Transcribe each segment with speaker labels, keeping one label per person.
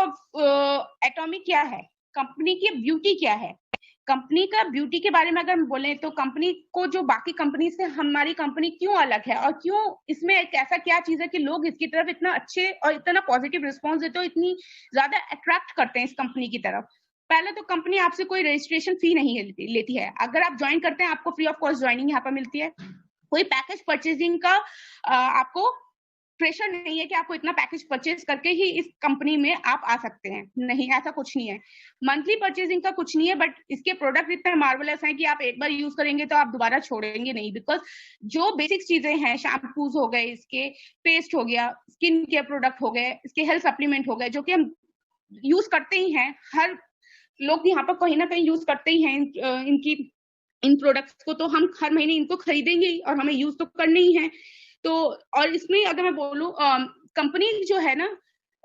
Speaker 1: Of atomic क्या है, company की ब्यूटी क्या है, कंपनी का ब्यूटी के बारे में अगर हम बोले तो कंपनी को जो बाकी कंपनी से हमारी कंपनी क्यों अलग है और क्यों इसमें एक ऐसा क्या चीज है कि लोग इसकी तरफ इतना अच्छे और इतना पॉजिटिव रिस्पॉन्स देते हो, इतनी ज्यादा अट्रैक्ट करते हैं इस कंपनी की तरफ। पहले तो कंपनी आपसे कोई रजिस्ट्रेशन फी नहीं लेती है। अगर आप ज्वाइन करते हैं आपको फ्री ऑफ कॉस्ट ज्वाइनिंग यहाँ पर मिलती है। कोई पैकेज परचेजिंग का आपको प्रेशर नहीं है कि आपको इतना पैकेज परचेज करके ही इस कंपनी में आप आ सकते हैं, नहीं, ऐसा कुछ नहीं है। मंथली परचेजिंग का कुछ नहीं है, बट इसके प्रोडक्ट इतने मार्वलस हैं कि आप एक बार यूज करेंगे तो आप दोबारा छोड़ेंगे नहीं, बिकॉज जो बेसिक चीजें हैं, शैम्पूज हो गए, इसके पेस्ट हो गया, स्किन केयर प्रोडक्ट हो गए, इसके हेल्थ सप्लीमेंट हो गए, जो कि हम यूज करते ही हैं, हर लोग यहाँ पर कहीं ना कहीं यूज करते ही हैं इन प्रोडक्ट्स को, तो हम हर महीने इनको खरीदेंगे ही और हमें यूज तो करने ही है। तो और इसमें अगर मैं बोलूं, कंपनी जो है ना,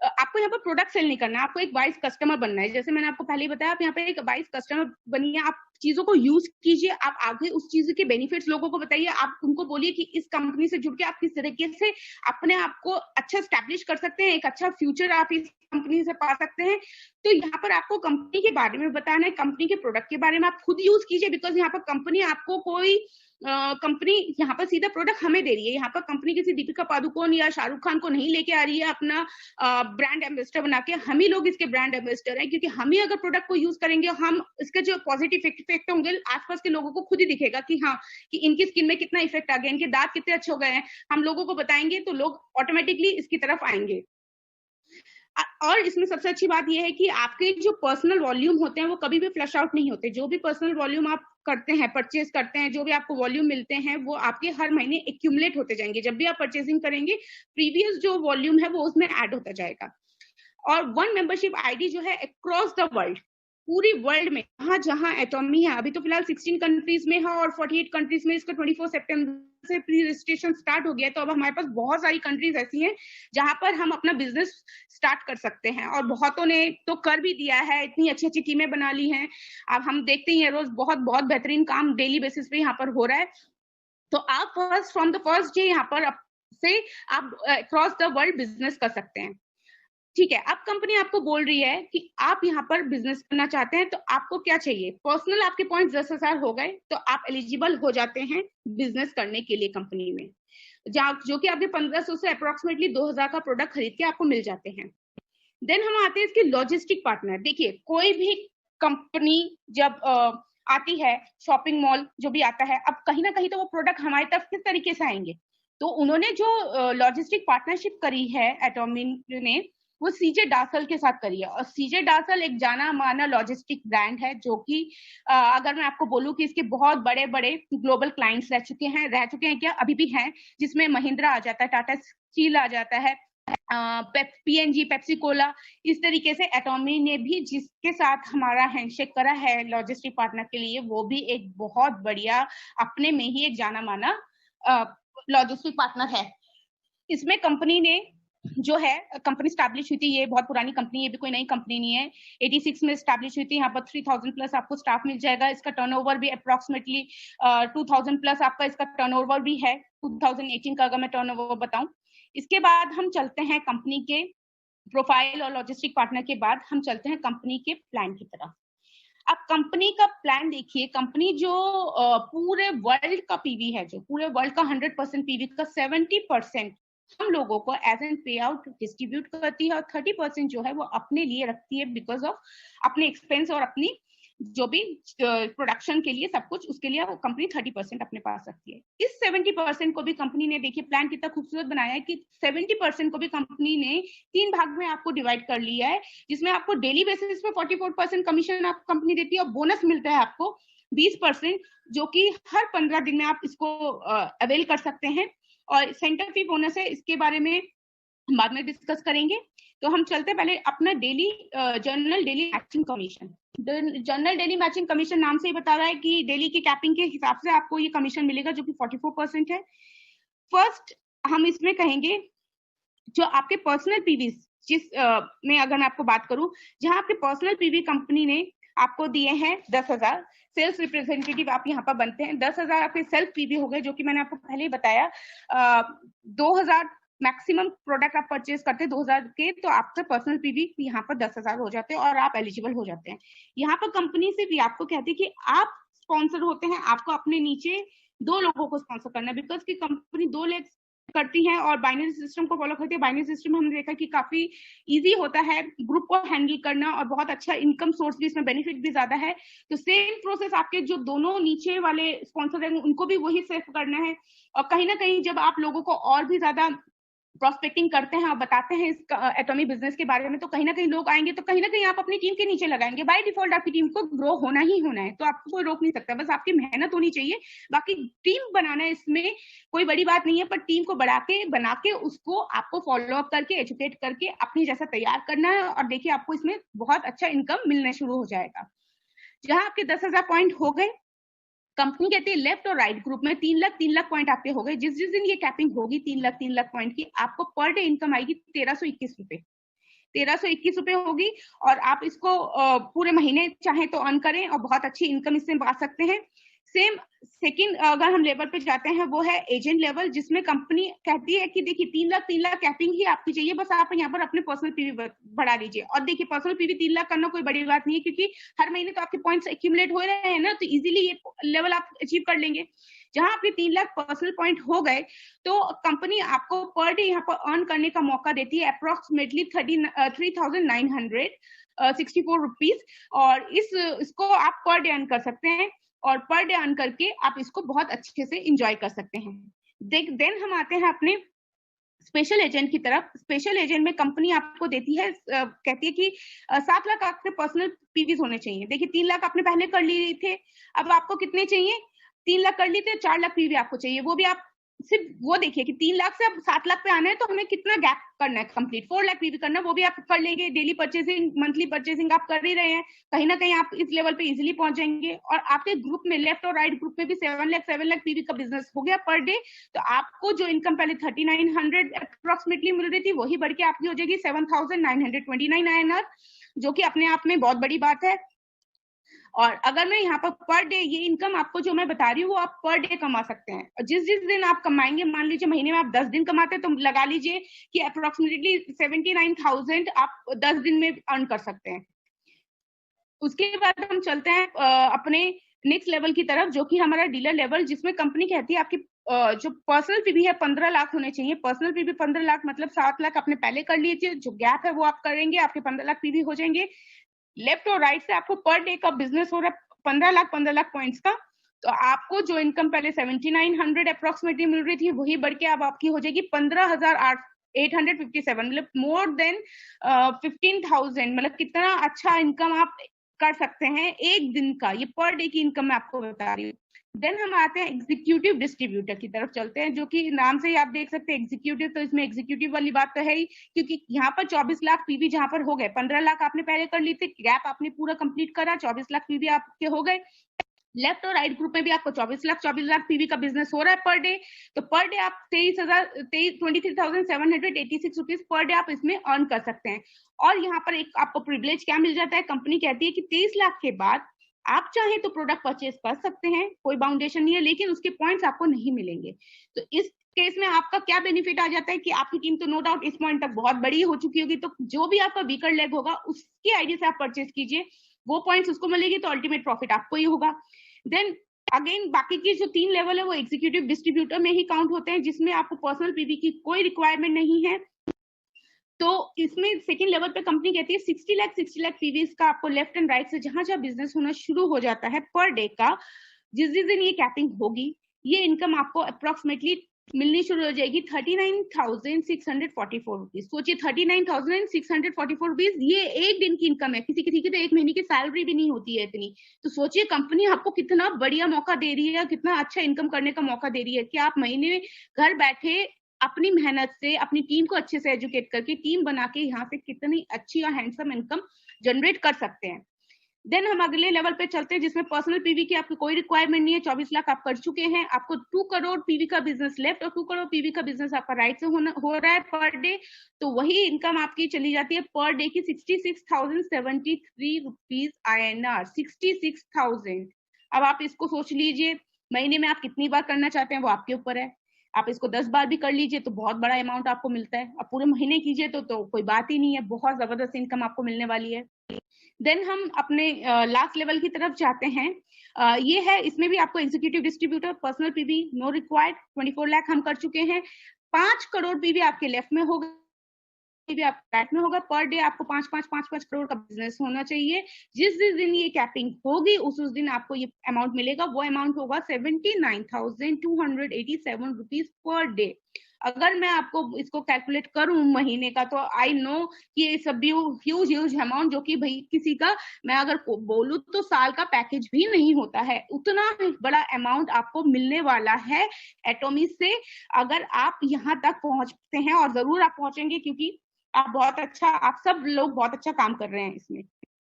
Speaker 1: आपको यहाँ पर प्रोडक्ट सेल नहीं करना है, आपको एक वाइस कस्टमर बनना है। जैसे मैंने आपको पहले ही बताया, आप यहाँ पे एक वाइस कस्टमर बनिए, आप चीजों को यूज कीजिए, आप आगे उस चीज के बेनिफिट्स लोगों को बताइए, आप उनको बोलिए कि इस कंपनी से जुड़ के आप किस तरीके से अपने आप को अच्छा स्टैब्लिश कर सकते हैं, एक अच्छा फ्यूचर आप इस कंपनी से पा सकते हैं। तो यहाँ पर आपको कंपनी के बारे में बताना है, कंपनी के प्रोडक्ट के बारे में आप खुद यूज कीजिए, बिकॉज यहाँ पर कंपनी आपको कोई कंपनी यहाँ पर सीधा प्रोडक्ट हमें दे रही है। यहाँ पर कंपनी किसी दीपिका पादुकोण या शाहरुख खान को नहीं लेके आ रही है अपना ब्रांड एम्बेसडर बना के, हम ही लोग इसके ब्रांड एम्बेसडर हैं, क्योंकि हम ही अगर प्रोडक्ट को यूज करेंगे, हम इसके जो पॉजिटिव इफेक्ट होंगे आसपास के लोगों को खुद ही दिखेगा कि हाँ, कि इनकी स्किन में कितना इफेक्ट आ गया, इनके दांत कितने अच्छे हो गए हैं, हम लोगों को बताएंगे तो लोग ऑटोमेटिकली इसकी तरफ आएंगे। और इसमें सबसे अच्छी बात यह है कि आपके जो पर्सनल वॉल्यूम होते हैं वो कभी भी फ्लश आउट नहीं होते। जो भी पर्सनल वॉल्यूम आप करते हैं, परचेज करते हैं, जो भी आपको वॉल्यूम मिलते हैं, वो आपके हर महीने एक्यूमुलेट होते जाएंगे। जब भी आप परचेजिंग करेंगे, प्रीवियस जो वॉल्यूम है वो उसमें ऐड होता जाएगा। और वन मेंबरशिप आईडी जो है अक्रॉस द वर्ल्ड, पूरी वर्ल्ड में जहां जहां एटॉमी है, अभी तो फिलहाल 16 कंट्रीज में है और 48 कंट्रीज में इसका 24 सितंबर से प्री रजिस्ट्रेशन स्टार्ट हो गया है। तो अब हमारे पास बहुत सारी कंट्रीज ऐसी हैं जहां पर हम अपना बिजनेस स्टार्ट कर सकते हैं, और बहुतों ने तो कर भी दिया है, इतनी अच्छी अच्छी टीमें बना ली हैं। अब हम देखते ही हैं रोज बहुत बहुत बेहतरीन काम डेली बेसिस पे यहाँ पर हो रहा है। तो आप फ्रॉम द फर्स्ट डे यहाँ पर से आप अक्रॉस द वर्ल्ड बिजनेस कर सकते हैं। ठीक है, अब कंपनी आपको बोल रही है कि आप यहाँ पर बिजनेस करना चाहते हैं, तो आपको क्या चाहिए? पर्सनल आपके पॉइंट 10,000 हो गए तो आप एलिजिबल हो जाते हैं बिजनेस करने के लिए कंपनी में, जो कि आपके 1500 से अप्रोक्सीमेटली 2,000 का प्रोडक्ट खरीद के आपको मिल जाते हैं। देन हम आते हैं इसके लॉजिस्टिक पार्टनर। देखिए, कोई भी कंपनी जब आती है, शॉपिंग मॉल जो भी आता है, अब कहीं ना कहीं तो वो प्रोडक्ट हमारी तरफ किस तरीके से आएंगे, तो उन्होंने जो लॉजिस्टिक पार्टनरशिप करी है एटॉमी ने, वो सीजे डासल के साथ करी है। और सीजे डासल एक जाना माना लॉजिस्टिक ब्रांड है, जो कि अगर मैं आपको बोलूं कि इसके बहुत बड़े बड़े ग्लोबल क्लाइंट्स रह चुके हैं क्या, अभी भी हैं, जिसमें महिंद्रा आ जाता है, टाटा स्टील आ जाता है, पीएनजी, पेप्सी कोला, इस तरीके से एटॉमी ने भी जिसके साथ हमारा हैंडशेक करा है लॉजिस्टिक पार्टनर के लिए, वो भी एक बहुत बढ़िया अपने में ही एक जाना माना लॉजिस्टिक पार्टनर है। इसमें कंपनी ने जो है, कंपनी स्टैब्लिश हुई थी, ये बहुत पुरानी कंपनी है, भी कोई नई कंपनी नहीं है, 86 में स्टैब्लिश हुई थी। यहाँ पर 3000 प्लस आपको स्टाफ मिल जाएगा। इसका टर्नओवर भी अप्रोक्सीमेटली 2000 प्लस आपका इसका टर्नओवर भी है, 2018 का अगर मैं टर्नओवर बताऊं। इसके बाद हम चलते हैं कंपनी के प्रोफाइल और लॉजिस्टिक पार्टनर के बाद हम चलते हैं कंपनी के प्लान की तरफ। अब कंपनी का प्लान देखिए, कंपनी जो पूरे वर्ल्ड का पीवी है, जो पूरे वर्ल्ड का 100% पीवी का 70% हम लोगों को एज एन पे आउट डिस्ट्रीब्यूट करती है, और 30% जो है वो अपने लिए रखती है, बिकॉज ऑफ अपने एक्सपेंस और अपनी जो भी प्रोडक्शन के लिए सब कुछ, उसके लिए वो कंपनी 30% अपने पास रखती है। इस 70% को भी कंपनी ने, देखिए प्लान कितना खूबसूरत बनाया है कि 70% को भी कंपनी ने 3 भाग में आपको डिवाइड कर लिया है, जिसमें आपको डेली बेसिस पे 44% कमीशन आपको कंपनी देती है, और बोनस मिलता है आपको 20%, जो कि हर 15 दिन में आप इसको अवेल कर सकते हैं। और सेंटर फी बोनस है, इसके बारे में बाद में डिस्कस करेंगे। तो हम चलते पहले अपना daily journal daily matching commission. Journal daily matching commission नाम से ही बता रहा है कि डेली की कैपिंग के हिसाब से आपको ये कमीशन मिलेगा, जो कि 44% है। फर्स्ट हम इसमें कहेंगे जो आपके पर्सनल पीवी, जिस में अगर मैं आपको बात करूं, जहां आपके पर्सनल पीवी कंपनी ने आपको दिए हैं 10,000, सेल्स रिप्रेजेंटेटिव आप यहाँ पर बनते हैं। 10,000 आपके सेल्फ पीवी हो गए, जो कि मैंने आपको पहले ही बताया। 2,000 मैक्सिमम प्रोडक्ट आप परचेज करते हैं 2000 के, तो आपका पर्सनल पीवी यहाँ पर 10,000 हो जाते हैं और आप एलिजिबल हो जाते हैं। यहाँ पर कंपनी से भी आपको कहती है कि आप स्पॉन्सर होते हैं, आपको अपने नीचे 2 लोगों को स्पॉन्सर करना है, बिकॉज की कंपनी 2 लाख करती है और बाइनरी सिस्टम को फॉलो करती है। बाइनरी सिस्टम हमने देखा कि काफी इजी होता है ग्रुप को हैंडल करना और बहुत अच्छा इनकम सोर्स भी, इसमें बेनिफिट भी ज्यादा है। तो सेम प्रोसेस आपके जो दोनों नीचे वाले स्पॉन्सर हैं उनको भी वही सेव करना है। और कहीं ना कहीं जब आप लोगों को और भी ज्यादा प्रोस्पेक्टिंग करते हैं और बताते हैं इस एटॉमिक बिजनेस के बारे में, तो कहीं ना कहीं लोग आएंगे, तो कहीं ना कहीं आप अपनी टीम के नीचे लगाएंगे। बाय डिफॉल्ट आपकी टीम को ग्रो होना ही होना है, तो आपको कोई रोक नहीं सकता, बस आपकी मेहनत होनी चाहिए। बाकी टीम बनाना इसमें कोई बड़ी बात नहीं है, पर टीम को बना के उसको आपको फॉलो अप करके एजुकेट करके अपनी जैसा तैयार करना है। और देखिए आपको इसमें बहुत अच्छा इनकम मिलना शुरू हो जाएगा। जहां आपके 10,000 पॉइंट हो गए, कंपनी कहती है लेफ्ट और राइट ग्रुप में 3 लाख पॉइंट आपके हो गए। जिस दिन ये कैपिंग होगी 3 लाख पॉइंट की, आपको पर डे इनकम आएगी 1321 रुपए, 1321 रुपए होगी। और आप इसको पूरे महीने चाहे तो अर्न करें और बहुत अच्छी इनकम इससे पा सकते हैं। सेम सेकंड अगर हम लेवल पे जाते हैं वो है एजेंट लेवल, जिसमें कंपनी कहती है कि देखिए 3 लाख कैपिंग ही आपकी चाहिए, बस आप यहाँ पर अपने पर्सनल पीवी बढ़ा लीजिए। और देखिए पर्सनल पीवी 3 लाख करना कोई बड़ी बात नहीं है, क्योंकि हर महीने तो आपके पॉइंट्स एक्यूमुलेट हो रहे हैं ना, तो इजीली ये लेवल आप अचीव कर लेंगे। जहां आपके 3 लाख पर्सनल पॉइंट हो गए, तो कंपनी आपको पर डे यहाँ पर अर्न करने का मौका देती है अप्रोक्सीमेटली 3,964 रुपीज। और इसको आप पर डे अर्न कर सकते हैं, और पर डे अर्न करके आप इसको बहुत अच्छे से इंजॉय कर सकते हैं। देन हम आते हैं अपने स्पेशल एजेंट की तरफ। स्पेशल एजेंट में कंपनी आपको देती है, कहती है कि 7 लाख आपके पर्सनल पीवीज होने चाहिए। देखिए 3 लाख आपने पहले कर लिए थे, अब आपको कितने चाहिए? 3 लाख कर लिए थे, 4 लाख पीवी आपको चाहिए। वो भी आप सिर्फ वो देखिए कि 3 लाख से अब 7 लाख पे आना है, तो हमें कितना गैप करना है कंप्लीट, 4 लाख पीवी करना है, वो भी आप कर लेंगे। डेली परचेसिंग, मंथली परचेसिंग आप कर ही रहे हैं, कहीं ना कहीं आप इस लेवल पे इजीली पहुंच जाएंगे। और आपके ग्रुप में लेफ्ट और राइट ग्रुप में भी 7 लाख पीवी का बिजनेस हो गया पर डे। तो आपको जो इनकम पहले 3900 अप्रोक्सीमेटली मिल रही थी, वही बढ़ के आपकी हो जाएगी 7,929 INR, जो कि अपने आप में बहुत बड़ी बात है। और अगर मैं यहाँ पर डे ये इनकम आपको जो मैं बता रही हूँ, वो आप पर डे कमा सकते हैं। और जिस दिन आप कमाएंगे, मान लीजिए महीने में आप 10 दिन कमाते हैं, तो लगा लीजिए कि अप्रोक्सीमेटली 79,000 आप 10 दिन में अर्न कर सकते हैं। उसके बाद हम चलते हैं अपने नेक्स्ट लेवल की तरफ, जो कि हमारा डीलर लेवल, जिसमें कंपनी कहती है आपकी जो पर्सनल पीवी है 15 लाख होने चाहिए। पर्सनल पीवी 15 लाख मतलब 7 लाख आपने पहले कर लिए थे, जो गैप है वो आप करेंगे, आपके 15 लाख पीवी हो जाएंगे। लेफ्ट और राइट से आपको पर डे का बिजनेस हो रहा है 15 लाख पॉइंट्स का। तो आपको जो इनकम पहले 7900 अप्रोक्सीमेटली मिल रही थी, वही बढ़ के अब आपकी हो जाएगी 15,857, मतलब मोर देन 15,000। मतलब कितना अच्छा इनकम आप कर सकते हैं एक दिन का, ये पर डे की इनकम मैं आपको बता रही हूँ। देन हम आते हैं एग्जीक्यूटिव डिस्ट्रीब्यूटर की तरफ चलते हैं, जो कि नाम से ही आप देख सकते हैं एग्जीक्यूटिव, तो इसमें एग्जीक्यूटिव वाली बात तो है ही, क्योंकि यहाँ पर 24 लाख पीवी जहां पर हो गए, 15 लाख आपने पहले कर ली थी, गैप आपने पूरा कंप्लीट करा, 24 लाख पीवी आपके हो गए। लेफ्ट और राइट ग्रुप में भी आपको 24 लाख पीवी का बिजनेस हो रहा है पर डे। तो पर डे आप 23,786 रुपीज पर डे आप इसमें अर्न कर सकते हैं। और यहाँ पर एक आपको प्रिविलेज क्या मिल जाता है, कंपनी कहती है कि 23 लाख के बाद आप चाहे तो प्रोडक्ट परचेज कर सकते हैं, कोई बाउंडेशन नहीं है, लेकिन उसके पॉइंट्स आपको नहीं मिलेंगे। तो इस केस में आपका क्या बेनिफिट आ जाता है कि आपकी टीम तो नो डाउट इस पॉइंट तक बहुत बड़ी हो चुकी होगी, तो जो भी आपका वीकर लेग होगा उसकी आईडी से आप परचेज कीजिए, वो पॉइंट्स उसको मिलेगी, तो अल्टीमेट प्रॉफिट आपको ही होगा। देन अगेन बाकी की जो 3 लेवल है वो एग्जीक्यूटिव डिस्ट्रीब्यूटर में ही काउंट होते हैं, जिसमें आपको पर्सनल पीवी की कोई रिक्वायरमेंट नहीं है। तो इसमें सेकंड लेवल पे कंपनी कहती है 60 लाख पीवीज का आपको लेफ्ट एंड राइट से जहां जहां बिजनेस होना शुरू हो जाता है पर डे का, जिस दिन ये कैपिंग होगी, ये इनकम आपको अप्रोक्सीमेटली मिलनी शुरू हो जाएगी 39,644 रुपीज। सोचिए 39,644 रुपीज, ये एक दिन की इनकम है, किसी किसी की तो एक महीने की सैलरी भी नहीं होती है इतनी। तो सोचिए कंपनी आपको कितना बढ़िया मौका दे रही है, कितना अच्छा इनकम करने का मौका दे रही है, कि आप महीने में घर बैठे अपनी मेहनत से अपनी टीम को अच्छे से एजुकेट करके टीम बना के यहाँ से कितनी अच्छी और हैंडसम इनकम जनरेट कर सकते हैं। देन हम अगले लेवल पे चलते हैं, जिसमें पर्सनल पीवी की आपकी कोई रिक्वायरमेंट नहीं है, 24 लाख आप कर चुके हैं, आपको 2 करोड़ पीवी का बिजनेस लेफ्ट और 2 करोड़ पीवी का बिजनेस आपका राइट से हो रहा है पर डे। तो वही इनकम आपकी चली जाती है पर डे की 66,073 रुपीज INR, 66,000। अब आप इसको सोच लीजिए महीने में आप कितनी बार करना चाहते हैं, वो आपके ऊपर है। आप इसको 10 बार भी कर लीजिए तो बहुत बड़ा अमाउंट आपको मिलता है। अब पूरे महीने कीजिए तो कोई बात ही नहीं है, बहुत जबरदस्त इनकम आपको मिलने वाली है। देन हम अपने लास्ट लेवल की तरफ जाते हैं। ये है, इसमें भी आपको executive distributor, personal PV no required, 24 lakh हम कर चुके हैं। 5 करोड़ पीवी आपके लेफ्ट में होगा, भी आप राइट में होगा। पर डे आपको 5 करोड़ का बिजनेस होना चाहिए। जिस दिन ये कैपिंग होगी उस दिन आपको ये अमाउंट मिलेगा। वो अमाउंट होगा 79,287 रुपीज पर डे। अगर मैं आपको इसको कैलकुलेट करूं महीने का, तो आई नो कि ये सब भी ह्यूज अमाउंट, जो कि भाई किसी का, मैं अगर बोलूं तो साल का पैकेज भी नहीं होता है। उतना बड़ा अमाउंट आपको मिलने वाला है एटॉमी से, अगर आप यहाँ तक पहुंचते हैं। और जरूर आप पहुंचेंगे, क्योंकि आप सब लोग बहुत अच्छा काम कर रहे हैं इसमें।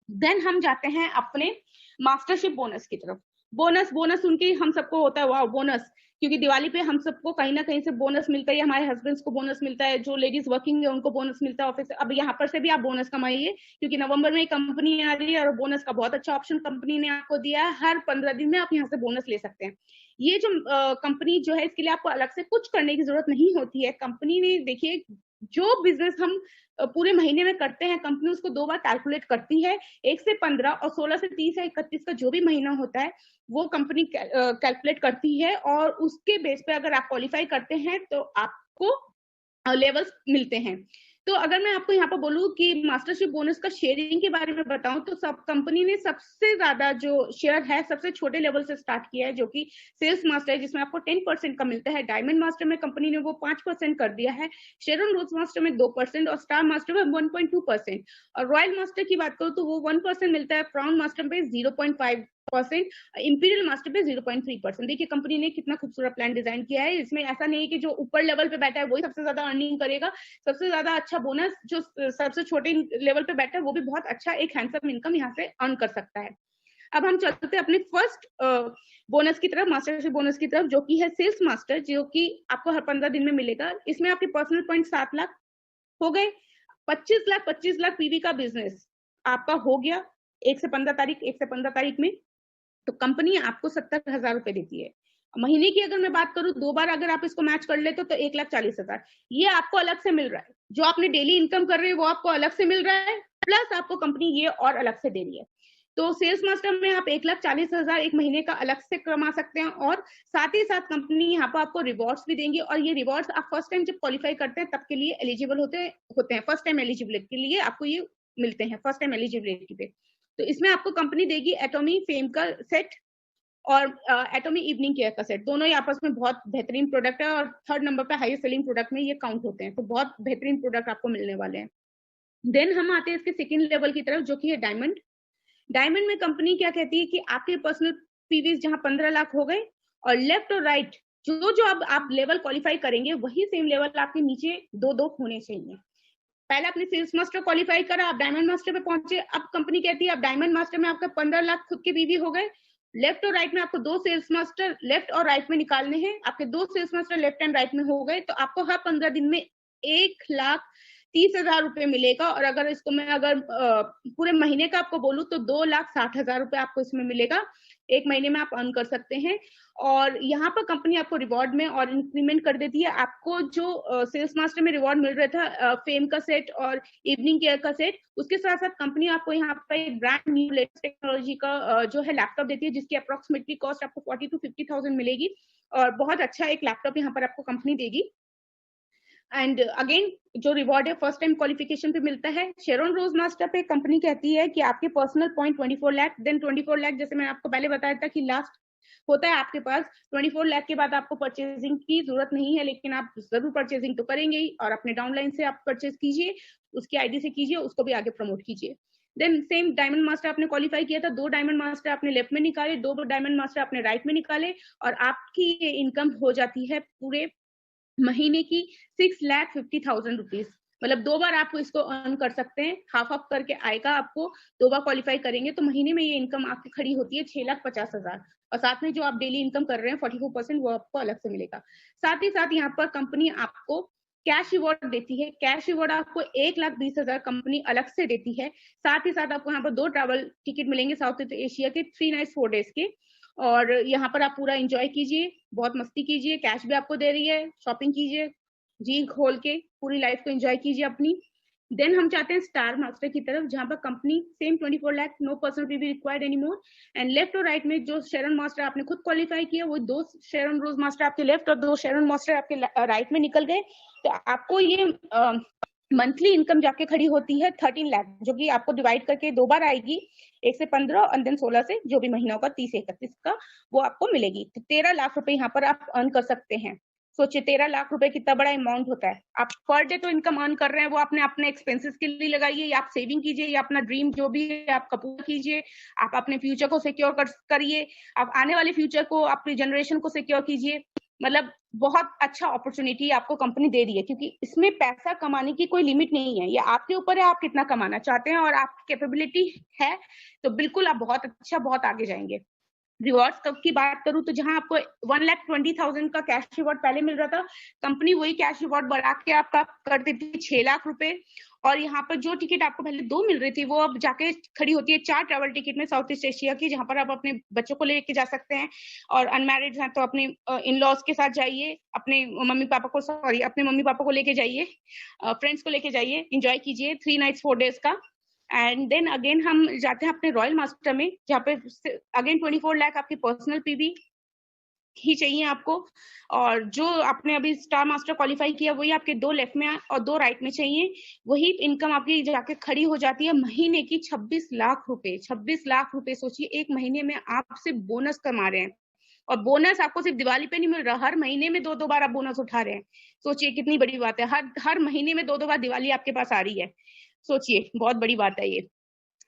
Speaker 1: देन हम जाते हैं अपने मास्टरशिप बोनस की तरफ। बोनस उनकी हम सबको होता है, वाह बोनस, क्योंकि दिवाली पे हम सबको कहीं ना कहीं से बोनस मिलता है। हमारे हस्बैंड्स को बोनस मिलता है, जो लेडीज वर्किंग है उनको बोनस मिलता है ऑफिस से। अब यहाँ पर से भी आप बोनस कमाइए, क्योंकि नवंबर में कंपनी आ रही है और बोनस का बहुत अच्छा ऑप्शन कंपनी ने आपको दिया है। हर 15 दिन में आप यहाँ से बोनस ले सकते हैं। ये जो कंपनी जो है, इसके लिए आपको अलग से कुछ करने की जरूरत नहीं होती है। कंपनी ने, देखिए, जो बिजनेस हम पूरे महीने में करते हैं, कंपनी उसको 2 बार कैलकुलेट करती है। 1 से 15 और 16 से 30 या 31 का जो भी महीना होता है वो कंपनी कैलकुलेट करती है, और उसके बेस पे अगर आप क्वालिफाई करते हैं तो आपको लेवल्स मिलते हैं। तो अगर मैं आपको यहाँ पर बोलूँ कि मास्टरशिप बोनस का शेयरिंग के बारे में बताऊं, तो सब कंपनी ने सबसे ज्यादा जो शेयर है सबसे छोटे लेवल से स्टार्ट किया है, जो कि सेल्स मास्टर है, जिसमें आपको 10% का मिलता है। डायमंड मास्टर में कंपनी ने वो 5% कर दिया है, शेरन रोज मास्टर में 2% और स्टार मास्टर में 1.2%। और रॉयल मास्टर की बात करूँ तो वो 1% मिलता है, क्राउन मास्टर में 0.5%, इंपीरियल मास्टर पे 0.3%। देखिए कंपनी ने कितना खूबसूरत प्लान डिजाइन किया है। इसमें ऐसा नहीं है कि जो ऊपर लेवल पे बैठा है वही सबसे ज्यादा अर्निंग करेगा। सबसे ज्यादा अच्छा बोनस जो सबसे छोटे लेवल पे बैठा है वो भी बहुत अच्छा एक हैंडसम इनकम यहाँ से अर्न कर सकता है। अब हम चलते हैं अपने फर्स्ट बोनस की तरफ, मास्टरशिप बोनस की तरफ, जो कि है सेल्स मास्टर, जो कि आपको हर 15 दिन में मिलेगा। इसमें आपके पर्सनल पॉइंट 7 लाख हो गए। 25 लाख पीवी का बिजनेस आपका हो गया 1 से 15 तारीख में, तो कंपनी आपको 70,000 रुपए देती है। महीने की अगर मैं बात करूं, 2 बार अगर आप इसको मैच कर लेते तो 1,40,000 ये आपको अलग से मिल रहा है। जो आपने डेली इनकम कर रहे हैं वो आपको अलग से मिल रहा है, प्लस आपको कंपनी ये और अलग से दे रही है। तो सेल्स मास्टर में आप 1,40,000 एक महीने का अलग से कमा सकते हैं, और साथ ही साथ कंपनी यहाँ पर आपको रिवॉर्ड्स भी देंगी। और ये रिवॉर्ड्स आप फर्स्ट टाइम जब क्वालिफाई करते हैं तब के लिए एलिजिबल होते हैं। फर्स्ट टाइम एलिजिबिलिटी के लिए आपको ये मिलते हैं, फर्स्ट टाइम एलिजिबिलिटी पे। तो इसमें आपको कंपनी देगी एटॉमी फेम का सेट और एटॉमी इवनिंग केयर का सेट। दोनों ही आपस में बहुत बेहतरीन प्रोडक्ट है, और 3rd नंबर पे हाईएस्ट सेलिंग प्रोडक्ट में ये काउंट होते हैं। तो बहुत बेहतरीन प्रोडक्ट आपको मिलने वाले हैं। देन हम आते हैं इसके सेकंड लेवल की तरफ, जो कि है डायमंड। डायमंड में कंपनी क्या कहती है कि आपके पर्सनल पीवीज जहां 15 लाख हो गए, और लेफ्ट और राइट जो अब आप लेवल क्वालिफाई करेंगे वही सेम लेवल आपके नीचे 2 होने चाहिए। पहले आपने सेल्स मास्टर क्वालिफाई करा, आप डायमंड मास्टर पे पहुंचे। अब कंपनी कहती है आप डायमंड मास्टर में आपका 15 लाख खुद के पीवी हो गए। लेफ्ट और राइट में आपको 2 सेल्स मास्टर लेफ्ट और राइट में निकालने हैं। आपके 2 sales master left and right में हो गए, तो आपको हर 15 दिन में 1,30,000 रुपए मिलेगा। और अगर इसको मैं पूरे महीने का आपको बोलूं तो 2,60,000 रुपए आपको इसमें मिलेगा। एक महीने में आप अर्न कर सकते हैं। और यहाँ पर कंपनी आपको रिवॉर्ड में और इंक्रीमेंट कर देती है। आपको जो सेल्स मास्टर में रिवॉर्ड मिल रहा था फेम का सेट और इवनिंग केयर का सेट, उसके साथ साथ कंपनी आपको यहाँ पर एक ब्रांड न्यू लेटेस्ट टेक्नोलॉजी का जो है लैपटॉप देती है, जिसकी अप्रोक्सीमेटली कॉस्ट आपको 40,000 to 50,000 मिलेगी। और बहुत अच्छा एक लैपटॉप यहाँ पर आपको कंपनी देगी। एंड अगेन जो रिवॉर्ड है फर्स्ट टाइम क्वालिफिकेशन पे मिलता है। शेरन रोज मास्टर पे कंपनी कहती है कि आपके personal point 24 lakh, then 24 lakh जैसे मैंने आपको पहले बताया था कि लास्ट होता है आपके पास। 24 लाख के बाद आपको परचेजिंग की जरूरत नहीं है, लेकिन आप जरूर परचेजिंग तो करेंगे ही। और अपने डाउनलाइन से आप परचेज कीजिए, उसकी आईडी से कीजिए, उसको भी आगे प्रमोट कीजिए। देन सेम डायमंड मास्टर आपने क्वालिफाई किया था, 2 डायमंड मास्टर आपने लेफ्ट में निकाले, 2 डायमंड मास्टर आपने राइट में निकाले, और आपकी ये इनकम हो जाती है पूरे महीने की 6,50,000 रुपीज। मतलब 2 बार आप इसको अर्न कर सकते हैं, हाफ करके आएगा आपको। 2 बार क्वालिफाई करेंगे तो महीने में ये इनकम आपकी खड़ी होती है 6,50,000। और साथ में जो आप डेली इनकम कर रहे हैं 44% वो आपको अलग से मिलेगा। साथ ही साथ यहाँ पर कंपनी आपको कैश रिवॉर्ड देती है। कैश रिवॉर्ड आपको 1,20,000 कंपनी अलग से देती है। साथ ही साथ आपको यहाँ पर 2 ट्रैवल टिकट मिलेंगे साउथ ईस्ट एशिया के 3 नाइट्स 4 डेज के। और यहाँ पर आप पूरा एंजॉय कीजिए, बहुत मस्ती कीजिए, कैश भी आपको दे रही है, शॉपिंग कीजिए जी खोल के, पूरी लाइफ को एंजॉय कीजिए अपनी। देन हम चाहते हैं स्टार मास्टर की तरफ, जहां पर company same 24 lakh, no personal PV required any more. And left और राइट में जो शेरन मास्टर आपने खुद क्वालिफाई किया, वो 2 शेरन रोज मास्टर आपके लेफ्ट और 2 शेरन मास्टर आपके राइट में निकल गए। तो आपको ये मंथली इनकम जाके खड़ी होती है 13 लाख, जो कि आपको डिवाइड करके 2 बार आएगी, 1 से 15 और देन 16 से जो भी महीनों का 30 31 का वो आपको मिलेगी। तो 13 लाख रुपए यहाँ पर आप अर्न कर सकते हैं। सोचिए 13 लाख रुपए कितना बड़ा अमाउंट होता है। आप पर डे तो इनकम अर्न कर रहे हैं, वो आपने अपने एक्सपेंसेस के लिए लगाइए, या आप सेविंग कीजिए, या अपना ड्रीम जो भी है आप पूरा कीजिए, आप अपने फ्यूचर को सिक्योर करिए, आप आने वाले फ्यूचर को, अपनी जनरेशन को सिक्योर कीजिए। मतलब बहुत अच्छा अपॉर्चुनिटी आपको कंपनी दे रही है, क्योंकि इसमें पैसा कमाने की कोई लिमिट नहीं है, ये आपके ऊपर है आप कितना कमाना चाहते हैं, और आपकी कैपेबिलिटी है तो बिल्कुल आप बहुत अच्छा, बहुत आगे जाएंगे। रिवॉर्ड्स कब की बात करूं तो जहां आपको 1,20,000 का कैश रिवॉर्ड पहले मिल रहा था, कंपनी वही कैश रिवॉर्ड बढ़ा के आपका कर देती थी 6 लाख रुपए। और यहाँ पर जो टिकट आपको पहले 2 मिल रही थी, वो अब जाके खड़ी होती है 4 ट्रैवल टिकट में साउथ ईस्ट एशिया की, जहां पर आप अपने बच्चों को लेके जा सकते हैं, और अनमैरिड हैं तो अपने इन लॉज के साथ जाइए, अपने मम्मी पापा को लेके जाइए, फ्रेंड्स को लेके जाइए, एंजॉय कीजिए 3 नाइट्स 4 डेज का। एंड देन अगेन हम जाते हैं अपने रॉयल मास्टर में, जहाँ पे अगेन 24 लाख आपकी पर्सनल पीवी ही चाहिए आपको, और जो आपने अभी स्टार मास्टर क्वालिफाई किया वही आपके 2 लेफ्ट में और 2 राइट में चाहिए। वही इनकम आपकी जाके खड़ी हो जाती है महीने की 26 लाख रुपए। 26 लाख रुपए सोचिए, एक महीने में आप सिर्फ बोनस कमा रहे हैं, और बोनस आपको सिर्फ दिवाली पे नहीं मिल रहा, हर महीने में 2-2 बार आप बोनस उठा रहे हैं। सोचिए कितनी बड़ी बात है, हर महीने में 2-2 बार दिवाली आपके पास आ रही है। सोचिए बहुत बड़ी बात है ये।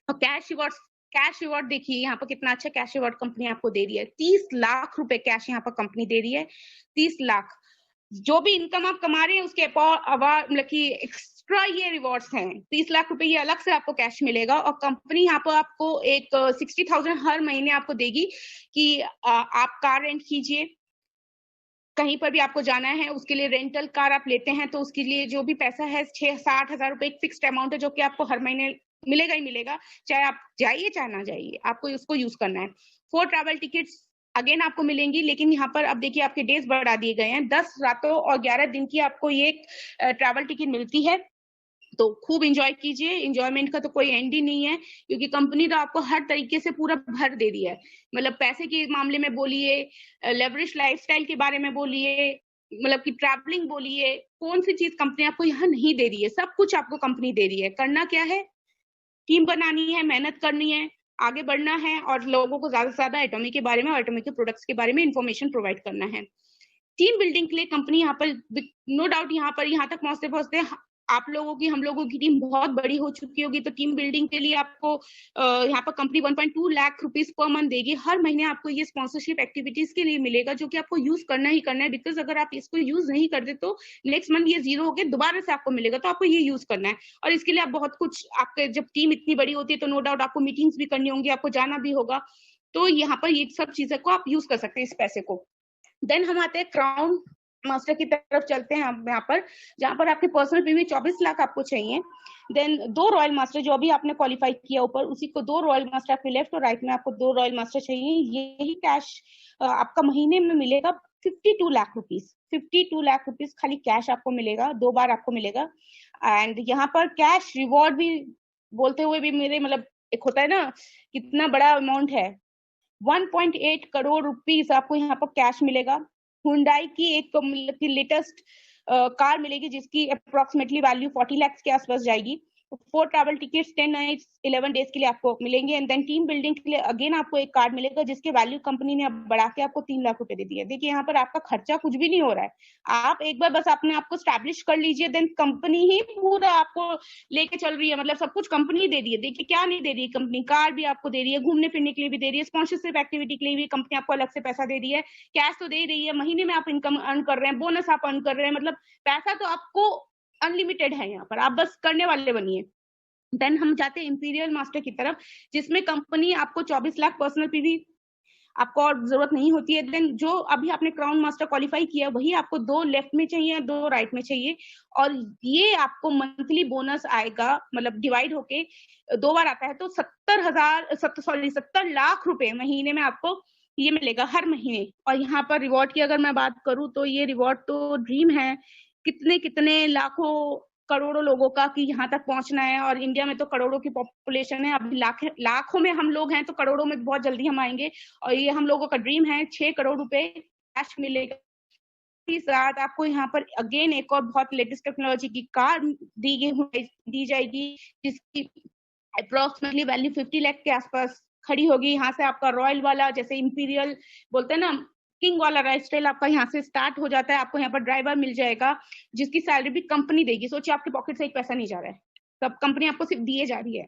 Speaker 1: और कैश रिवॉर्ड देखिए यहाँ पर कितना अच्छा कैश रिवॉर्ड कंपनी आपको दे रही है। 30 लाख रुपए कैश यहाँ पर कंपनी दे रही है। 30 लाख जो भी इनकम आप कमा रहे हैं उसके मतलब कि एक्स्ट्रा ये रिवॉर्ड्स हैं। 30 लाख रुपए ये अलग से आपको कैश मिलेगा, और कंपनी यहाँ पर आपको एक 60,000 हर महीने आपको देगी कि आप कार रेंट कीजिए, कहीं पर भी आपको जाना है उसके लिए रेंटल कार आप लेते हैं तो उसके लिए जो भी पैसा है 6-60 हजार रुपए एक फिक्स्ड अमाउंट है, जो कि आपको हर महीने मिलेगा ही मिलेगा, चाहे आप जाइए चाहे ना जाइए, आपको उसको यूज करना है। 4 ट्रैवल टिकट्स अगेन आपको मिलेंगी, लेकिन यहाँ पर अब देखिए आपके डेज बढ़ा दिए गए हैं, 10 रातों और 11 दिन की आपको ये ट्रैवल टिकट मिलती है। तो खूब एंजॉय कीजिए, एंजॉयमेंट का तो कोई एंड ही नहीं है, क्योंकि कंपनी तो आपको हर तरीके से पूरा भर दे रही है। मतलब पैसे के मामले में बोलिए, लेवरेज लाइफस्टाइल के बारे में बोलिए, मतलब कि ट्रैवलिंग बोलिए, कौन सी चीज कंपनी आपको यहाँ नहीं दे रही है, सब कुछ आपको कंपनी दे रही है। करना क्या है, टीम बनानी है, मेहनत करनी है, आगे बढ़ना है, और लोगों को ज्यादा से ज्यादा एटॉमिक के बारे में और एटॉमिक के प्रोडक्ट्स के बारे में इन्फॉर्मेशन प्रोवाइड करना है। टीम बिल्डिंग के लिए कंपनी यहाँ पर नो डाउट यहाँ तक पहुंचते पहुंचते आप लोगों की, हम लोगों की टीम बहुत बड़ी हो चुकी होगी, तो टीम बिल्डिंग के लिए आपको यहाँ पर company 1.2 lakh rupees per month देगी। हर महीने आपको ये स्पॉन्सरशिप एक्टिविटीज के लिए मिलेगा, जो कि आपको यूज करना ही करना है, बिकॉज अगर आप इसको यूज नहीं करते तो नेक्स्ट मंथ ये जीरो होकर दोबारा से आपको मिलेगा, तो आपको ये यूज करना है। और इसके लिए आप बहुत कुछ, आपके जब टीम इतनी बड़ी होती है तो नो डाउट आपको मीटिंग्स भी करनी होंगी, आपको जाना भी होगा, तो यहाँ पर ये सब चीजें को आप यूज कर सकते हैं इस पैसे को। देन हम आते हैं क्राउन मास्टर की तरफ चलते हैं हम यहाँ पर, जहाँ पर आपके पर्सनल पीवी 24 लाख आपको चाहिए। देन 2 रॉयल मास्टर जो अभी आपने क्वालिफाई किया ऊपर, उसी को 2 रॉयल मास्टर आपके लेफ्ट और राइट में आपको 2 रॉयल मास्टर चाहिए। यही कैश आपका महीने में मिलेगा 52 लाख रुपीस। 52 लाख रुपीस खाली कैश आपको मिलेगा, 2 बार आपको मिलेगा। एंड यहाँ पर कैश रिवॉर्ड भी बोलते हुए भी मेरे मतलब एक होता है ना कितना बड़ा अमाउंट है, 1.8 करोड़ रुपीस आपको यहाँ पर कैश मिलेगा। हुंडई की एक लेटेस्ट कार मिलेगी, जिसकी अप्रोक्सीमेटली वैल्यू 40 लाख के आसपास जाएगी। 4 ट्रैवल टिकट्स 10 नाइट्स 11 डेज के लिए आपको मिलेंगे। एंड देन टीम बिल्डिंग के लिए अगेन आपको एक कार्ड मिलेगा, जिसके वैल्यू कंपनी ने अब बढ़ा के आपको 3 लाख रुपए दे दिया है। देखिए यहाँ पर आपका खर्चा कुछ भी नहीं हो रहा है, आप एक बार बस अपने आपको स्टैब्लिश कर लीजिए, देन कंपनी ही पूरा आपको लेके चल रही है। मतलब सब कुछ कंपनी दे रही है। देखिए क्या नहीं दे रही है कंपनी, कार भी आपको दे रही है, घूमने फिरने के लिए भी दे रही है, स्पॉन्सरशिप एक्टिविटी के लिए भी कंपनी आपको अलग से पैसा दे रही है, कैश तो दे रही है, महीने में आप इनकम अर्न कर रहे हैं, बोनस आप अर्न कर रहे हैं, मतलब पैसा तो आपको अनलिमिटेड है यहाँ पर, आप बस करने वाले बनिए। देन हम जाते हैं इंपीरियल मास्टर की तरफ, जिसमें कंपनी आपको 24 लाख पर्सनल पीवी आपको और जरूरत नहीं होती है। देन जो अभी आपने क्राउन मास्टर क्वालिफाई किया वही आपको 2 लेफ्ट में चाहिए, 2 राइट में चाहिए, और ये आपको मंथली बोनस आएगा, मतलब डिवाइड होके 2 बार आता है, तो 70 लाख रुपए महीने में आपको ये मिलेगा हर महीने। और यहाँ पर रिवॉर्ड की अगर मैं बात करूँ तो ये रिवॉर्ड तो ड्रीम है, कितने लाखों करोड़ों लोगों का कि यहाँ तक पहुंचना है। और इंडिया में तो करोड़ों की पॉपुलेशन है, अभी लाखों में हम लोग हैं, तो करोड़ों में बहुत जल्दी हम आएंगे। और ये हम लोगों का ड्रीम है, 6 करोड़ रुपए कैश मिलेगा। साथ आपको यहाँ पर अगेन एक और बहुत लेटेस्ट टेक्नोलॉजी की कार दी जाएगी, जिसकी अप्रोक्सीमेटली वैल्यू 50 लाख के आसपास खड़ी होगी। यहाँ से आपका रॉयल वाला, जैसे इंपीरियल बोलते हैं ना, किंग वाला लाइफ स्टाइल आपका यहाँ से स्टार्ट हो जाता है। आपको यहाँ पर ड्राइवर मिल जाएगा, जिसकी सैलरी भी कंपनी देगी। सोचिए, आपके पॉकेट से एक पैसा नहीं जा रहा है, तब कंपनी आपको सिर्फ दिए जा रही है।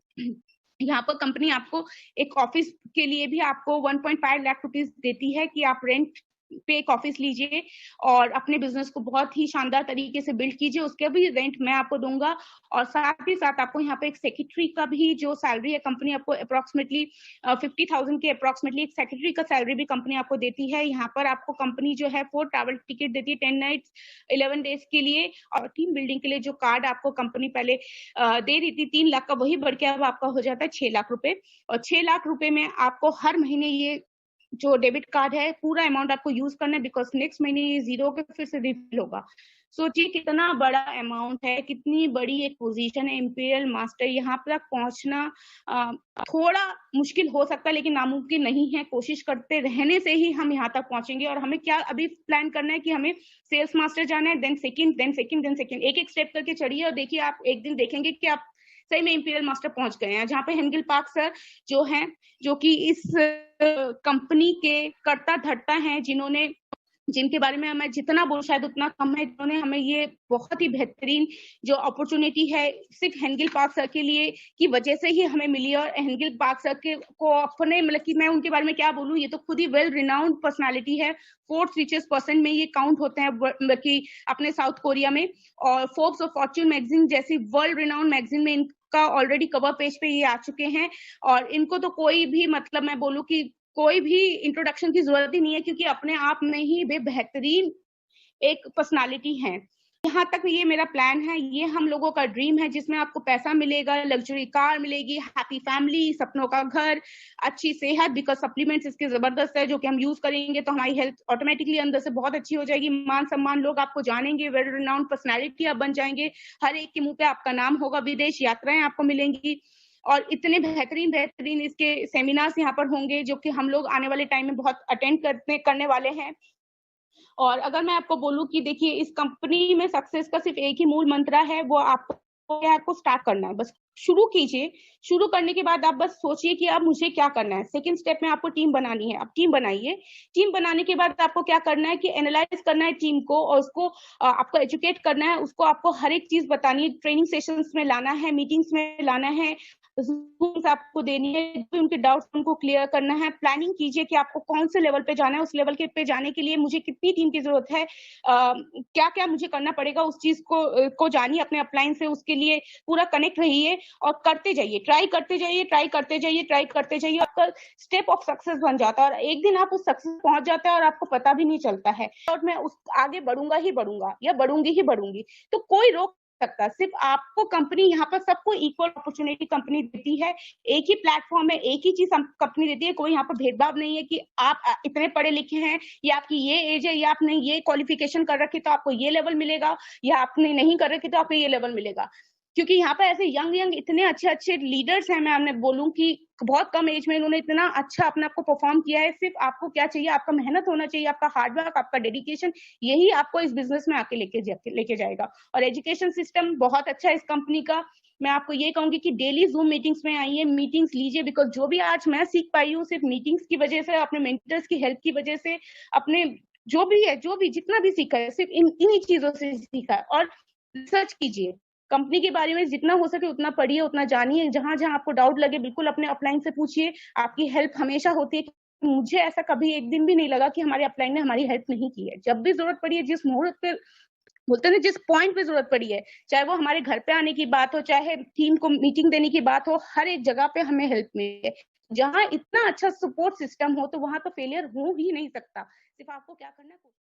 Speaker 1: यहाँ पर कंपनी आपको एक ऑफिस के लिए भी आपको 1.5 लाख रुपीज देती है कि आप रेंट पे एक ऑफिस लीजिए और अपने बिजनेस को बहुत ही शानदार तरीके से बिल्ड कीजिए, उसके भी रेंट मैं आपको दूंगा। और साथ ही साथ आपको यहाँ पे एक सेक्रेटरी का भी जो सैलरी है, कंपनी आपको अप्रोक्सीमेटली 50,000 के अप्रोक्सीमेटली एक सेक्रेटरी का सैलरी भी कंपनी आपको देती है। यहाँ पर आपको कंपनी जो है 4 ट्रैवल टिकट देती है 10 नाइट्स 11 डेज के लिए। और टीम बिल्डिंग के लिए जो कार्ड आपको कंपनी पहले दे रही थी 3 लाख का, वही बढ़ के अब आपका हो जाता है 6 लाख रुपए। और 6 लाख रुपए में आपको हर महीने ये जो डेबिट कार्ड है पूरा अमाउंट आपको यूज करना है, बिकॉज नेक्स्ट महीने ये जीरो के फिर से रिफिल होगा। सोचिए कितना बड़ा अमाउंट है, कितनी बड़ी एक पोजीशन है इंपीरियल मास्टर। यहाँ तक पहुंचना थोड़ा मुश्किल हो सकता है, लेकिन नामुमकिन नहीं है। कोशिश करते रहने से ही हम यहाँ तक पहुंचेंगे। और हमें क्या अभी प्लान करना है कि हमें सेल्स मास्टर जाना है, then second, then second, then second, एक एक स्टेप करके चढ़िए। और देखिए, आप एक दिन देखेंगे कि आप सही में इंपीरियल मास्टर पहुंच गए हैं। जहाँ पे हेनगिल पार्क सर जो हैं, जो कि इस कंपनी के कर्ता धर्ता हैं, जिनके बारे में मैं जितना बोलूं शायद उतना कम है, जिन्होंने हमें ये बहुत ही बेहतरीन जो अपॉर्चुनिटी है सिर्फ हेनगिल पार्क सर के लिए की वजह से ही हमें मिली। और हेनगिल पार्क सर के को अपने मतलब कि मैं उनके बारे में क्या बोलूं, ये तो खुद ही वेल रिनाउंड पर्सनालिटी है। 4th रिचेस्ट पर्सन में ये काउंट होते हैं कि अपने साउथ कोरिया में। और फोर्ब्स और फॉर्च्यून मैगजीन जैसी वर्ल्ड रिनाउंड मैगजीन में इनका ऑलरेडी कवर पेज पे ये आ चुके हैं। और इनको तो कोई भी मतलब मैं बोलूं कि कोई भी इंट्रोडक्शन की जरूरत ही नहीं है, क्योंकि अपने आप में ही वे बेहतरीन एक पर्सनालिटी है। यहाँ तक ये मेरा प्लान है, ये हम लोगों का ड्रीम है, जिसमें आपको पैसा मिलेगा, लग्जरी कार मिलेगी, हैप्पी फैमिली, सपनों का घर, अच्छी सेहत, बिकॉज सप्लीमेंट्स इसके जबरदस्त है जो कि हम यूज करेंगे तो हमारी हेल्थ ऑटोमेटिकली अंदर से बहुत अच्छी हो जाएगी। मान सम्मान, लोग आपको जानेंगे, वेल रिनाउंड पर्सनैलिटी आप बन जाएंगे, हर एक के मुंह पे आपका नाम होगा, विदेश यात्राएं आपको मिलेंगी। और इतने बेहतरीन इसके सेमिनार्स यहाँ पर होंगे, जो कि हम लोग आने वाले टाइम में बहुत अटेंड करने वाले हैं। और अगर मैं आपको बोलूं कि देखिए, इस कंपनी में सक्सेस का सिर्फ एक ही मूल मंत्र है, वो आपको स्टार्ट करना है। बस शुरू कीजिए। शुरू करने के बाद आप बस सोचिए कि अब मुझे क्या करना है। सेकंड स्टेप में आपको टीम बनानी है। अब टीम बनाइए। टीम बनाने के बाद आपको क्या करना है कि एनालाइज करना है टीम को, और उसको आपको एजुकेट करना है, उसको आपको हर एक चीज बतानी है, ट्रेनिंग सेशंस में लाना है, मीटिंग्स में लाना है, आपको देनी है, उनके डाउट्स उनको क्लियर करना है। प्लानिंग कीजिए कि आपको कौन से लेवल पे जाना है, उस लेवल के पे जाने के लिए मुझे कितनी टीम की जरूरत है, क्या क्या मुझे करना पड़ेगा, उस चीज को जानिए अपने अपलाइन से। उसके लिए पूरा कनेक्ट रहिए और करते जाइए, ट्राई करते जाइए। आपका स्टेप ऑफ सक्सेस बन जाता है, और एक दिन आप उस सक्सेस पहुंच जाते हैं और आपको पता भी नहीं चलता है। और मैं उस आगे बढ़ूंगा ही बढ़ूंगा, या बढ़ूंगी, तो कोई रोक सकता। सिर्फ आपको कंपनी यहाँ पर सबको इक्वल अपॉर्चुनिटी कंपनी देती है। एक ही प्लेटफॉर्म है, एक ही चीज कंपनी देती है। कोई यहाँ पर भेदभाव नहीं है कि आप इतने पढ़े लिखे हैं, या आपकी ये एज है, या आपने ये क्वालिफिकेशन कर रखी तो आपको ये लेवल मिलेगा, या आपने नहीं कर रखी तो आपको ये लेवल मिलेगा। क्योंकि यहाँ पर ऐसे यंग इतने अच्छे लीडर्स हैं, मैं बोलूं कि बहुत कम एज में इन्होंने इतना अच्छा अपने आप को परफॉर्म किया है। सिर्फ आपको क्या चाहिए, आपका मेहनत होना चाहिए, आपका हार्डवर्क, आपका डेडिकेशन, यही आपको इस बिजनेस में आके लेके जाएगा। और एजुकेशन सिस्टम बहुत अच्छा है इस कंपनी का। मैं आपको ये कहूंगी कि डेली जूम मीटिंग्स में आइए, मीटिंग्स लीजिए, बिकॉज जो भी आज मैं सीख पाई हूँ सिर्फ मीटिंग्स की वजह से, अपने मेंटर्स की हेल्प की वजह से, अपने जो भी जितना भी सीखा है सिर्फ इन्हीं चीजों से सीखा है। और रिसर्च कीजिए, कंपनी के बारे में जितना हो सके उतना पढ़िए, उतना जानिए। जहां जहां आपको डाउट लगे बिल्कुल अपने अपलाइन से पूछिए, आपकी हेल्प हमेशा होती है। मुझे ऐसा कभी एक दिन भी नहीं लगा कि हमारे अपलाइन ने हमारी हेल्प नहीं की है। जब भी जरूरत पड़ी है, जिस मुहूर्त पे बोलते हैं जिस पॉइंट पे जरूरत पड़ी है, चाहे वो हमारे घर पे आने की बात हो, चाहे टीम को मीटिंग देने की बात हो, हर एक जगह पे हमें हेल्प मिली है। जहां इतना अच्छा सपोर्ट सिस्टम हो तो वहां तो फेलियर हो ही नहीं सकता। सिर्फ आपको क्या करना है।